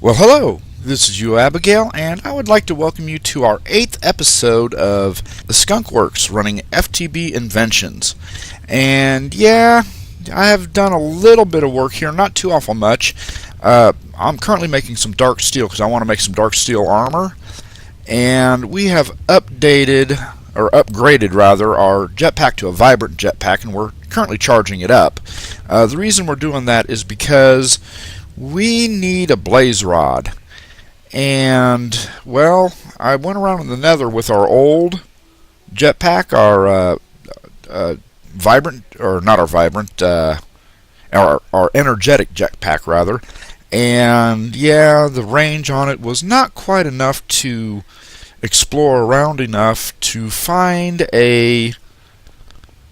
Well, hello, this is UOAbigail, and I would like to welcome you to our 8th episode of the Skunkworks running FTB Inventions. And yeah, I have done a little bit of work here, not too awful much. I'm currently making some dark steel because I want to make some dark steel armor. And we have upgraded our jetpack to a vibrant jetpack, and we're currently charging it up. The reason we're doing that is because we need a blaze rod. And, well, I went around in the nether with our old jetpack, our our energetic jetpack, rather. And, yeah, the range on it was not quite enough to explore around enough to find a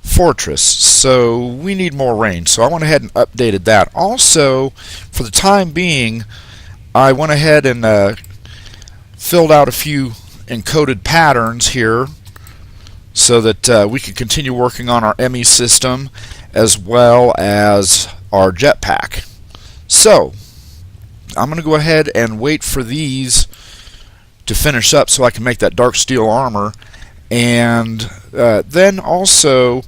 fortress, so we need more range. So I went ahead and updated that. Also, for the time being, I went ahead and filled out a few encoded patterns here so that we could continue working on our ME system as well as our jetpack. So I'm going to go ahead and wait for these to finish up so I can make that dark steel armor, and then also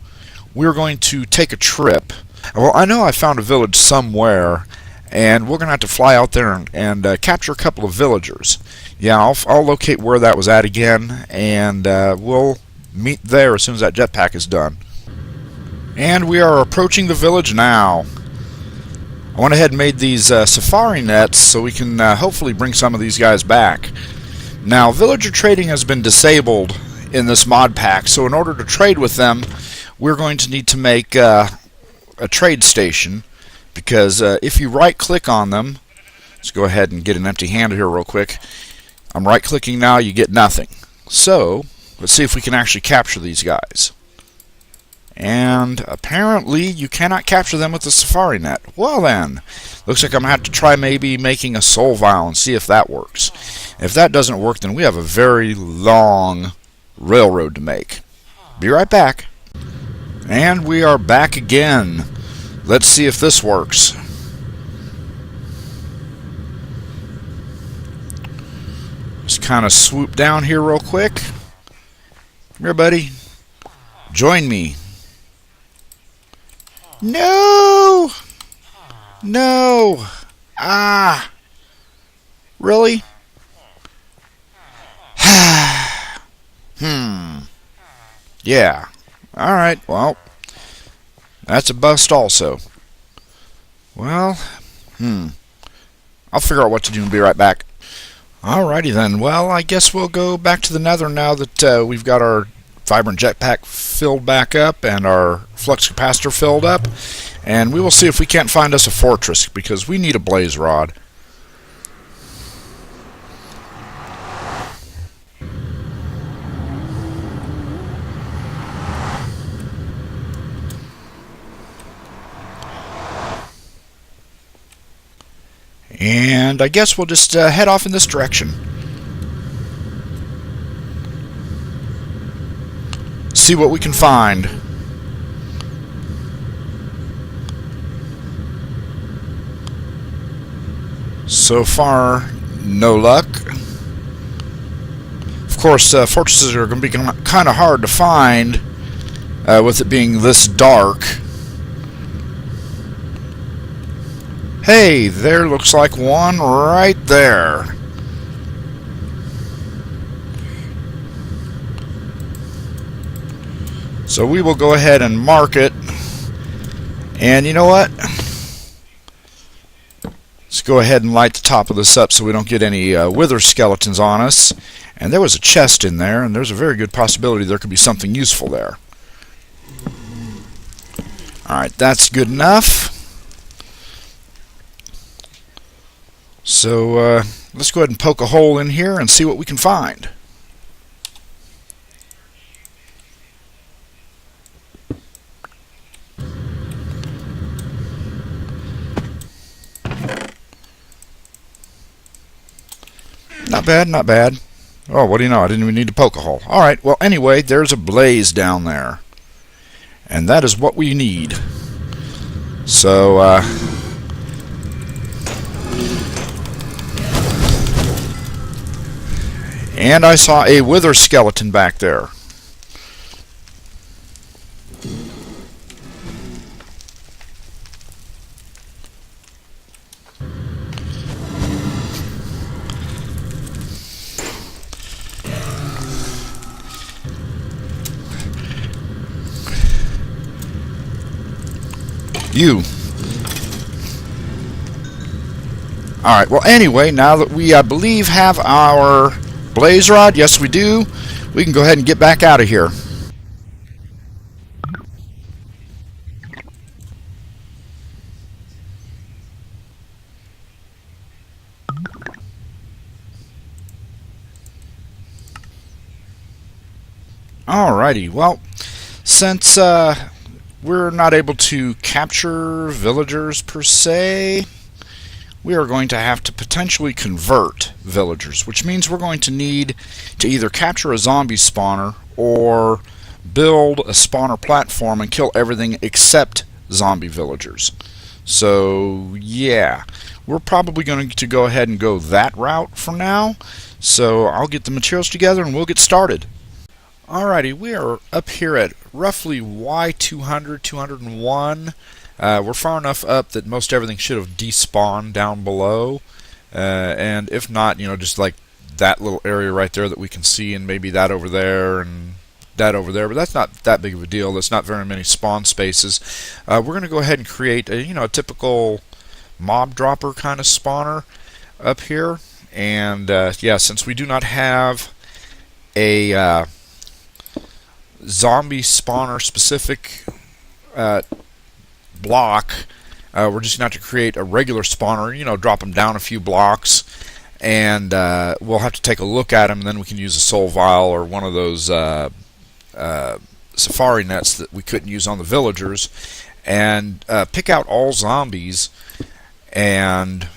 we're going to take a trip. Well, I know I found a village somewhere, and we're going to have to fly out there and capture a couple of villagers. Yeah, I'll locate where that was at again, and we'll meet there as soon as that jetpack is done. And we are approaching the village now. I went ahead and made these safari nets so we can hopefully bring some of these guys back. Now, villager trading has been disabled in this mod pack, so in order to trade with them, we're going to need to make a trade station, because if you right-click on them, let's go ahead and get an empty hand here real quick. I'm right-clicking now, you get nothing. So, let's see if we can actually capture these guys. And apparently you cannot capture them with the safari net. Well then, looks like I'm going to have to try maybe making a soul vial and see if that works. If that doesn't work, then we have a very long railroad to make. Be right back. And we are back again. Let's see if this works. Just kind of swoop down here real quick. Come here, buddy. Join me. No! No! Ah! Really? Yeah. Alright, well, that's a bust also. Well, I'll figure out what to do and be right back. Alrighty then. Well, I guess we'll go back to the nether now that we've got our vibrant jetpack filled back up and our flux capacitor filled up, and we will see if we can't find us a fortress, because we need a blaze rod. And I guess we'll just head off in this direction. See what we can find. So far, no luck. Of course, fortresses are going to be kind of hard to find with it being this dark. Hey, there looks like one right there. So we will go ahead and mark it. And you know what? Let's go ahead and light the top of this up so we don't get any wither skeletons on us. And there was a chest in there, and there's a very good possibility there could be something useful there. Alright, that's good enough. So let's go ahead and poke a hole in here and see what we can find. Not bad, not bad. Oh, what do you know? I didn't even need to poke a hole. Alright, well anyway, there's a blaze down there. And that is what we need. So, And I saw a wither skeleton back there. You. Alright, well anyway, now that we, I believe, have our blaze rod, yes we do, we can go ahead and get back out of here. Alrighty, well, since we're not able to capture villagers per se, we are going to have to potentially convert villagers, which means we're going to need to either capture a zombie spawner or build a spawner platform and kill everything except zombie villagers. So yeah, we're probably going to go ahead and go that route for now. So I'll get the materials together and we'll get started. Alrighty, we are up here at roughly Y200, 201. We're far enough up that most everything should have despawned down below. And if not, you know, just like that little area right there that we can see, and maybe that over there and that over there, but that's not that big of a deal. That's not very many spawn spaces. We're going to go ahead and create a, a typical mob dropper kind of spawner up here. And yeah, since we do not have a zombie spawner specific block, we're just going to have to create a regular spawner, drop them down a few blocks, and we'll have to take a look at them, and then we can use a soul vial or one of those safari nets that we couldn't use on the villagers, and pick out all zombies and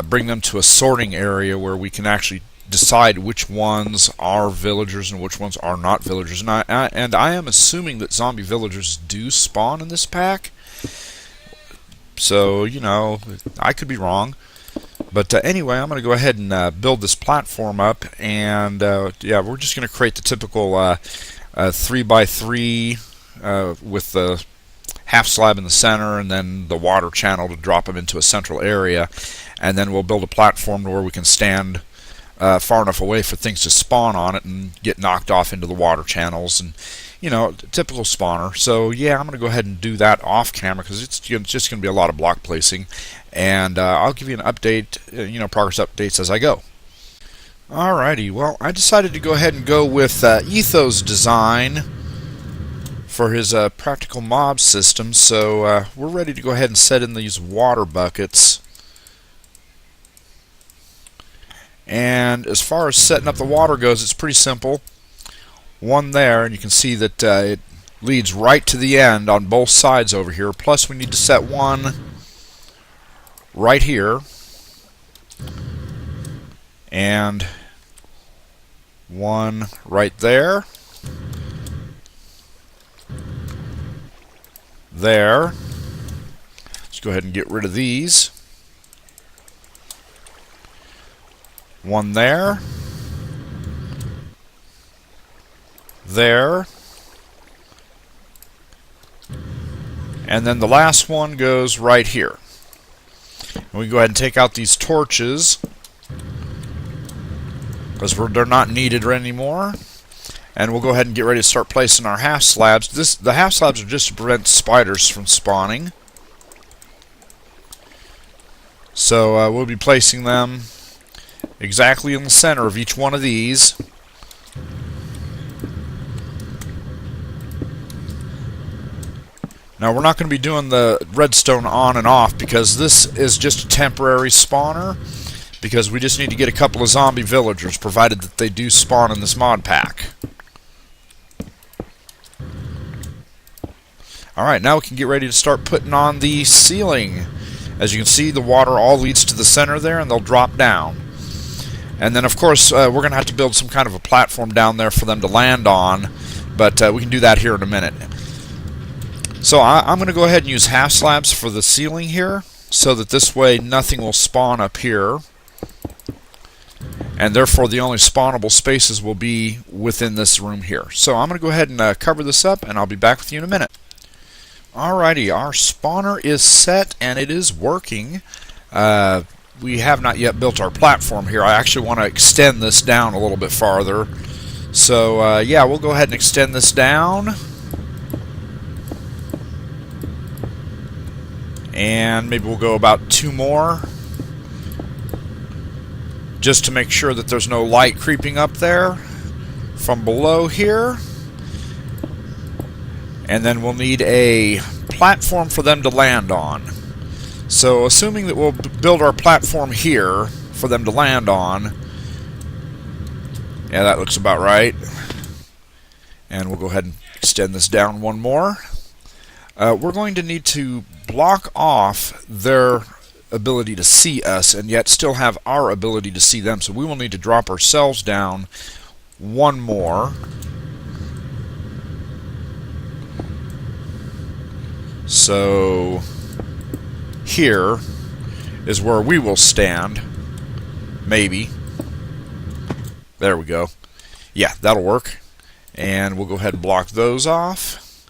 bring them to a sorting area where we can actually decide which ones are villagers and which ones are not villagers. And I am assuming that zombie villagers do spawn in this pack. So, I could be wrong. But anyway, I'm going to go ahead and build this platform up. And yeah, we're just going to create the typical 3x3 with the half slab in the center and then the water channel to drop them into a central area. And then we'll build a platform where we can stand far enough away for things to spawn on it and get knocked off into the water channels, and typical spawner. So yeah, I'm going to go ahead and do that off camera because it's just going to be a lot of block placing, and I'll give you an update, progress updates as I go. Alrighty, well, I decided to go ahead and go with Etho's design for his practical mob system. So we're ready to go ahead and set in these water buckets. And as far as setting up the water goes, it's pretty simple. One there, and you can see that it leads right to the end on both sides over here. Plus we need to set one right here. And one right there. There. Let's go ahead and get rid of these. One there. There. And then the last one goes right here. And we go ahead and take out these torches because they're not needed anymore. And we'll go ahead and get ready to start placing our half slabs. The half slabs are just to prevent spiders from spawning. So we'll be placing them exactly in the center of each one of these. Now we're not going to be doing the redstone on and off because this is just a temporary spawner, because we just need to get a couple of zombie villagers, provided that they do spawn in this mod pack. Alright, now we can get ready to start putting on the ceiling. As you can see, the water all leads to the center there, and they'll drop down. And then, of course, we're going to have to build some kind of a platform down there for them to land on, but we can do that here in a minute. So I'm going to go ahead and use half slabs for the ceiling here, so that this way nothing will spawn up here. and therefore the only spawnable spaces will be within this room here. So I'm going to go ahead and cover this up, and I'll be back with you in a minute. Alrighty, our spawner is set and it is working. We have not yet built our platform here. I actually want to extend this down a little bit farther. So yeah, we'll go ahead and extend this down. And maybe we'll go about 2 more, just to make sure that there's no light creeping up there from below here. And then we'll need a platform for them to land on. So assuming that we'll build our platform here for them to land on, yeah, that looks about right. And we'll go ahead and extend this down 1 more. We're going to need to block off their ability to see us and yet still have our ability to see them. So we will need to drop ourselves down 1 more. So here is where we will stand. Maybe. There we go. Yeah, that'll work. And we'll go ahead and block those off.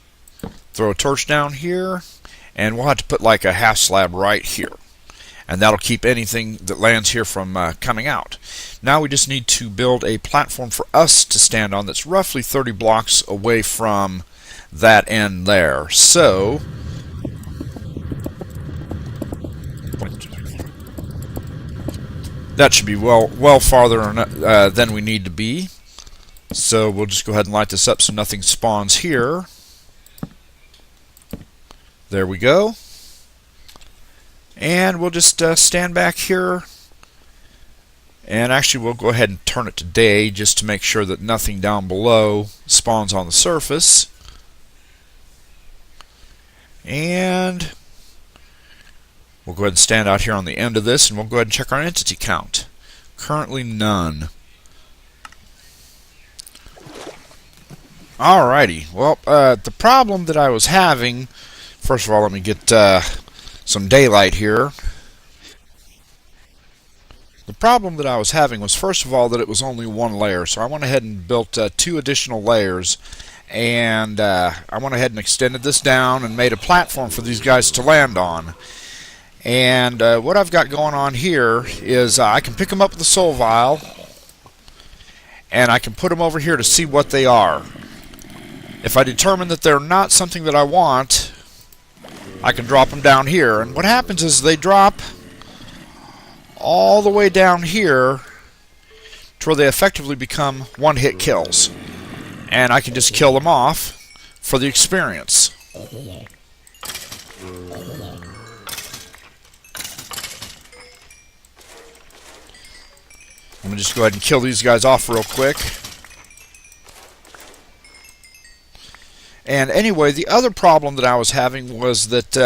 Throw a torch down here, and we'll have to put like a half slab right here, and that'll keep anything that lands here from coming out. Now we just need to build a platform for us to stand on that's roughly 30 blocks away from that end there. So that should be well farther than we need to be. So we'll just go ahead and light this up so nothing spawns here. There we go. And we'll just stand back here. And actually we'll go ahead and turn it to day just to make sure that nothing down below spawns on the surface. And we'll go ahead and stand out here on the end of this, and we'll go ahead and check our entity count. Currently none. Alrighty. Well, the problem that I was having, first of all, let me get some daylight here. The problem that I was having was, first of all, that it was only 1 layer. So I went ahead and built 2 additional layers. And I went ahead and extended this down and made a platform for these guys to land on. And what I've got going on here is I can pick them up with a soul vial. And I can put them over here to see what they are. If I determine that they're not something that I want, I can drop them down here. And what happens is they drop all the way down here to where they effectively become one-hit kills. And I can just kill them off for the experience. I'm going to just go ahead and kill these guys off real quick. And anyway, the other problem that I was having was that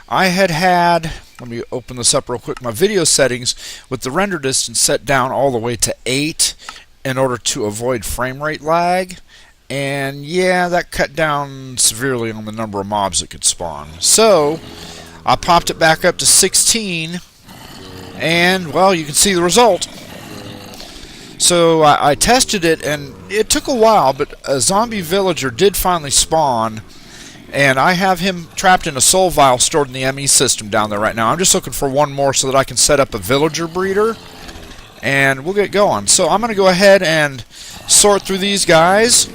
I had, let me open this up real quick, my video settings with the render distance set down all the way to 8 in order to avoid frame rate lag. And yeah, that cut down severely on the number of mobs that could spawn. So I popped it back up to 16, and well, you can see the result. So I tested it, and it took a while, but a zombie villager did finally spawn, and I have him trapped in a soul vial stored in the ME system down there right now. I'm just looking for 1 more so that I can set up a villager breeder, and we'll get going. So I'm going to go ahead and sort through these guys,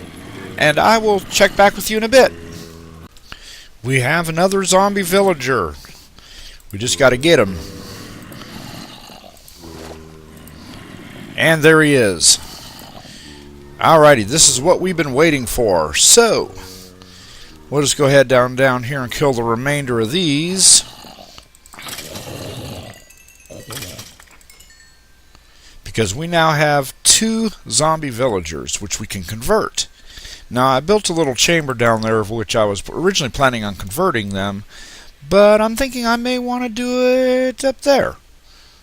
and I will check back with you in a bit. We have another zombie villager. We just got to get him. And there he is. Alrighty, this is what we've been waiting for. So, we'll just go ahead down here and kill the remainder of these. Because we now have 2 zombie villagers, which we can convert. Now, I built a little chamber down there, of which I was originally planning on converting them, but I'm thinking I may want to do it up there.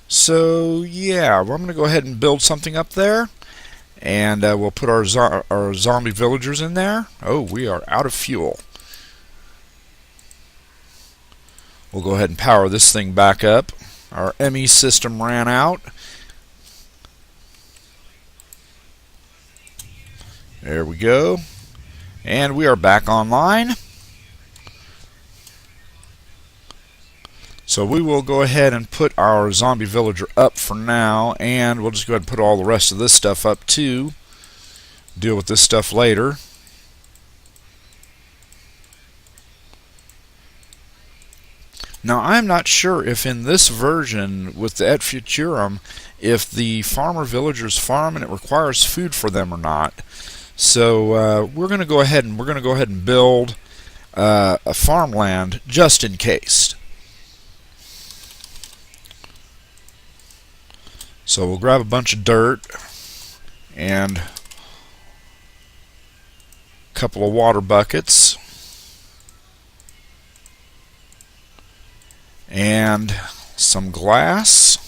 So yeah, well, I'm going to go ahead and build something up there, and we'll put our zombie villagers in there. Oh, we are out of fuel. We'll go ahead and power this thing back up. Our ME system ran out. There we go. And we are back online. So we will go ahead and put our zombie villager up for now, and we'll just go ahead and put all the rest of this stuff up too. Deal with this stuff later. Now I'm not sure if in this version with the Et Futurum, if the farmer villagers farm and it requires food for them or not. So we're going to go ahead and build a farmland just in case. So we'll grab a bunch of dirt and a couple of water buckets and some glass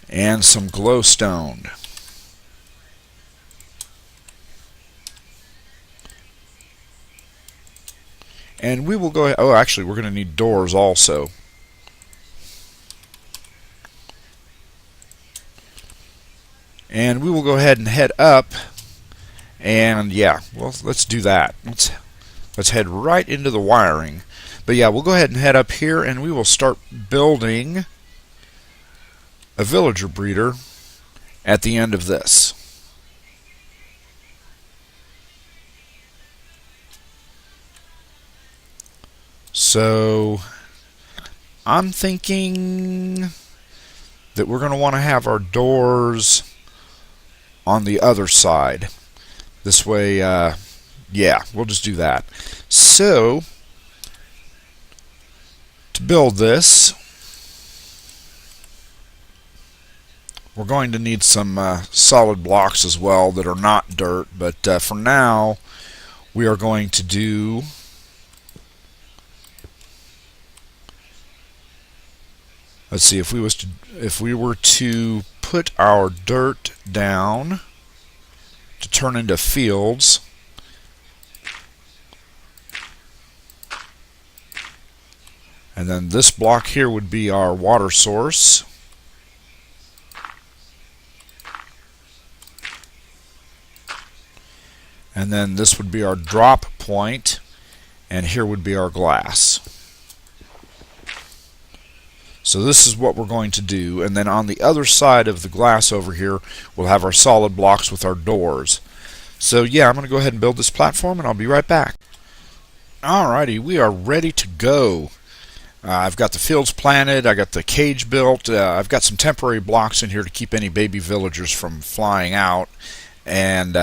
and some glowstone. And we will go ahead, oh actually we're going to need doors also. And we will go ahead and head up, and yeah, well, let's do that. Let's head right into the wiring. But yeah, we'll go ahead and head up here, and we will start building a villager breeder at the end of this. So I'm thinking that we're going to want to have our doors on the other side. This way, yeah, we'll just do that. So, to build this, we're going to need some solid blocks as well that are not dirt, but for now, we are going to do let's see, if we were to put our dirt down to turn into fields, and then this block here would be our water source, and then this would be our drop point, and here would be our glass. So this is what we're going to do, and then on the other side of the glass over here we'll have our solid blocks with our doors. So yeah, I'm going to go ahead and build this platform and I'll be right back. Alrighty, we are ready to go. I've got the fields planted, I got the cage built, I've got some temporary blocks in here to keep any baby villagers from flying out, and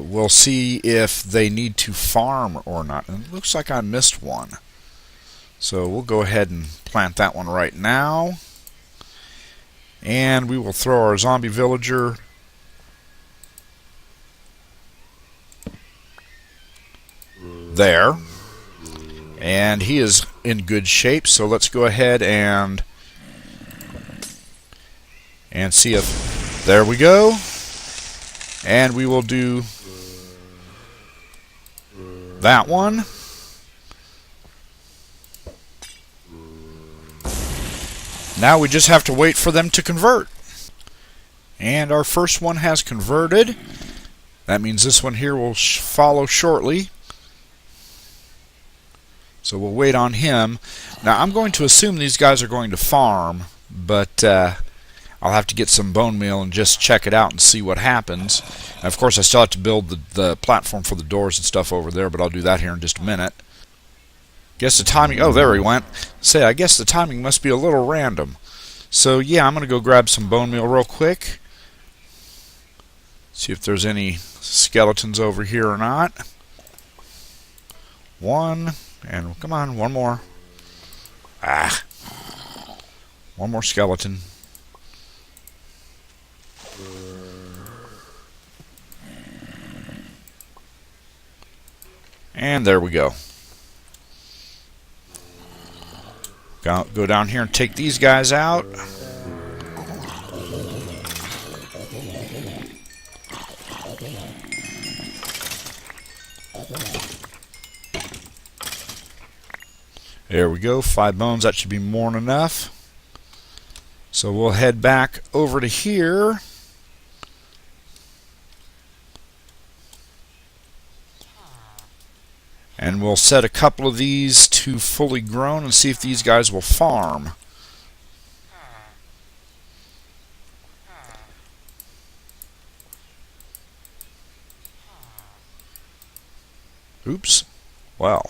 we'll see if they need to farm or not. And it looks like I missed one. So we'll go ahead and plant that one right now. And we will throw our zombie villager there. And he is in good shape, so let's go ahead and see if, there we go. And we will do that one. Now we just have to wait for them to convert. And our first one has converted. That means this one here will follow shortly. So we'll wait on him. Now I'm going to assume these guys are going to farm, but I'll have to get some bone meal and just check it out and see what happens. And of course I still have to build the platform for the doors and stuff over there, but I'll do that here in just a minute. Guess the timing, oh there he went. I guess the timing must be a little random. So yeah, I'm going to go grab some bone meal real quick. See if there's any skeletons over here or not. One, and come on, one more. One more skeleton. And there we go. Go down here and take these guys out. There we go, 5 bones, that should be more than enough. So we'll head back over to here. And we'll set a couple of these to fully grown and see if these guys will farm. Oops. Well.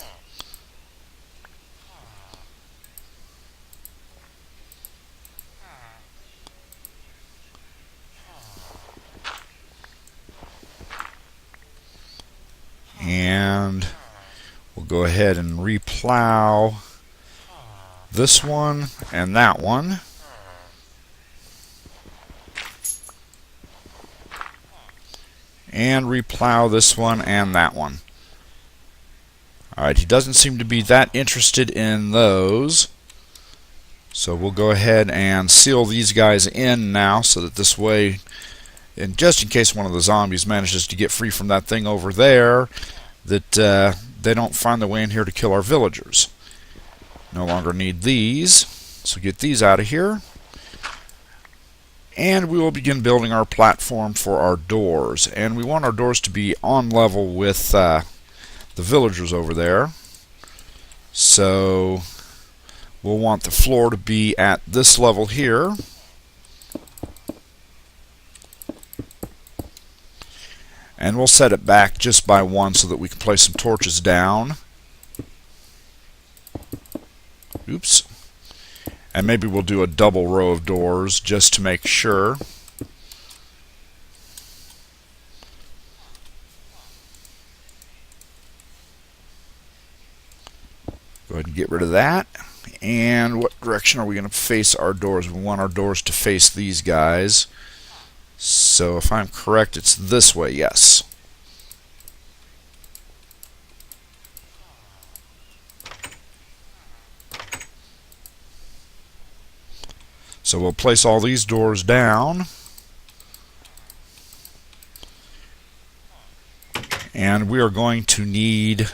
And we'll go ahead and replow this one and that one. And replow this one and that one. Alright, he doesn't seem to be that interested in those. So we'll go ahead and seal these guys in now so that this way, and just in case one of the zombies manages to get free from that thing over there, that they don't find their way in here to kill our villagers. No longer need these, so get these out of here. And we will begin building our platform for our doors. And we want our doors to be on level with the villagers over there. So we'll want the floor to be at this level here. And we'll set it back just by one so that we can place some torches down. Oops. And maybe we'll do a double row of doors just to make sure. Go ahead and get rid of that. And what direction are we going to face our doors? We want our doors to face these guys. So if I'm correct, it's this way, yes. So we'll place all these doors down. And we are going to need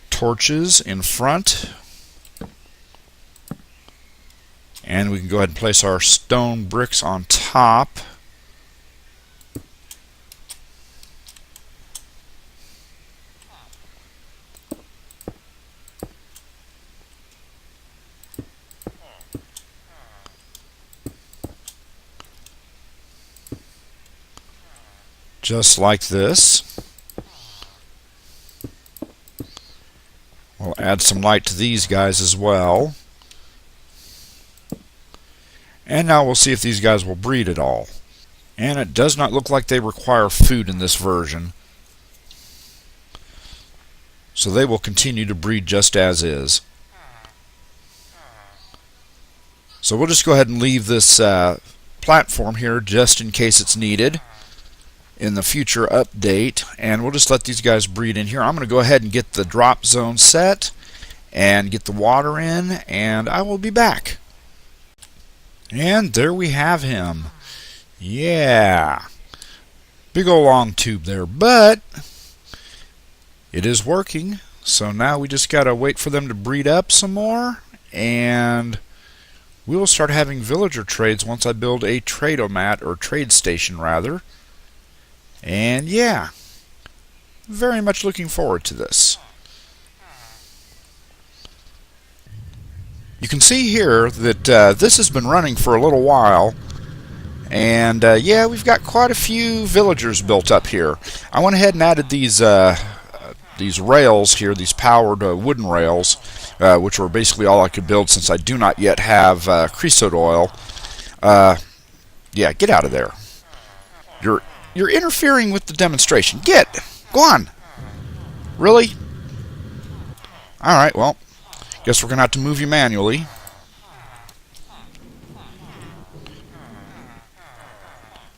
torches in front. And we can go ahead and place our stone bricks on top. Just like this. We'll add some light to these guys as well. And now we'll see if these guys will breed at all. And it does not look like they require food in this version. So they will continue to breed just as is. So we'll just go ahead and leave this platform here just in case it's needed in the future update, and we'll just let these guys breed in here. I'm going to go ahead and get the drop zone set and get the water in, and I will be back. And there we have him. Yeah, big old long tube there, but it is working. So now we just got to wait for them to breed up some more, and we will start having villager trades once I build a trade-o-mat, or trade station rather. And yeah, very much looking forward to this. You can see here that this has been running for a little while, and yeah, we've got quite a few villagers built up here. I went ahead and added these rails here, these powered wooden rails, which were basically all I could build since I do not yet have creosote oil. Yeah, get out of there. You're interfering with the demonstration. Go on. Really? Alright, well, guess we're going to have to move you manually.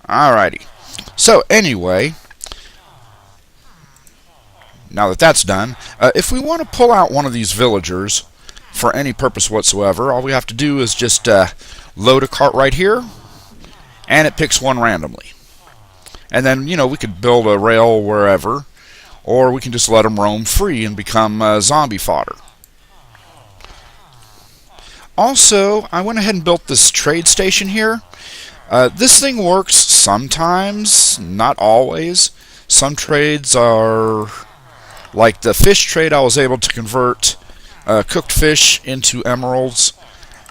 Alrighty. So, anyway, now that that's done, if we want to pull out one of these villagers for any purpose whatsoever, all we have to do is just load a cart right here, and it picks one randomly. And then, you know, we could build a rail wherever, or we can just let them roam free and become zombie fodder. Also, I went ahead and built this trade station here. This thing works sometimes, not always. Some trades are Like the fish trade, I was able to convert cooked fish into emeralds,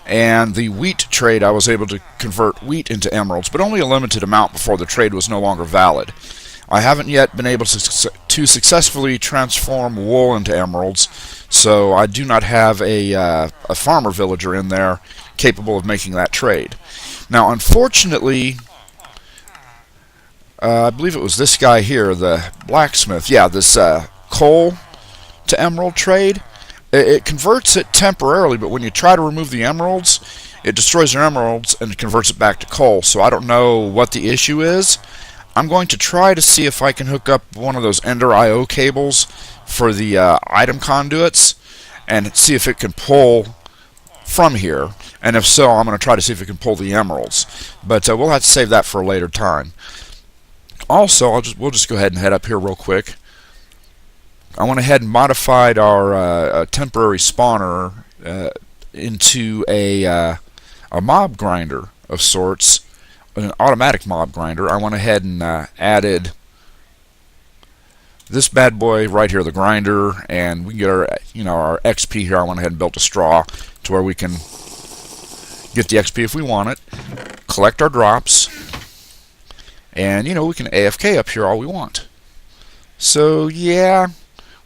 and the wheat trade, I was able to convert wheat into emeralds, but only a limited amount before the trade was no longer valid. I haven't yet been able to successfully transform wool into emeralds, so I do not have a farmer villager in there capable of making that trade. Now, unfortunately, I believe it was this guy here, the blacksmith. Yeah, this coal to emerald trade. It converts it temporarily, but when you try to remove the emeralds, it destroys your emeralds and it converts it back to coal. So I don't know what the issue is. I'm going to try to see if I can hook up one of those Ender IO cables for the item conduits and see if it can pull from here. And if so, I'm going to try to see if it can pull the emeralds. But we'll have to save that for a later time. Also, we'll just go ahead and head up here real quick. I went ahead and modified our temporary spawner into a mob grinder of sorts, an automatic mob grinder. I went ahead and added this bad boy right here, the grinder, and we can get our XP here. I went ahead and built a straw to where we can get the XP if we want it, collect our drops, and we can AFK up here all we want. So yeah,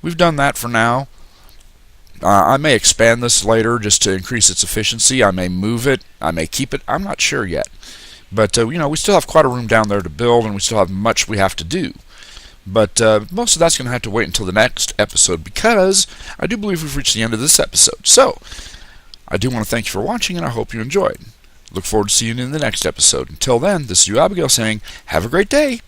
we've done that for now. I may expand this later just to increase its efficiency. I may move it. I may keep it. I'm not sure yet. But we still have quite a room down there to build, and we still have much we have to do. But most of that's going to have to wait until the next episode, because I do believe we've reached the end of this episode. So I do want to thank you for watching, and I hope you enjoyed. Look forward to seeing you in the next episode. Until then, this is UOAbigail saying, have a great day.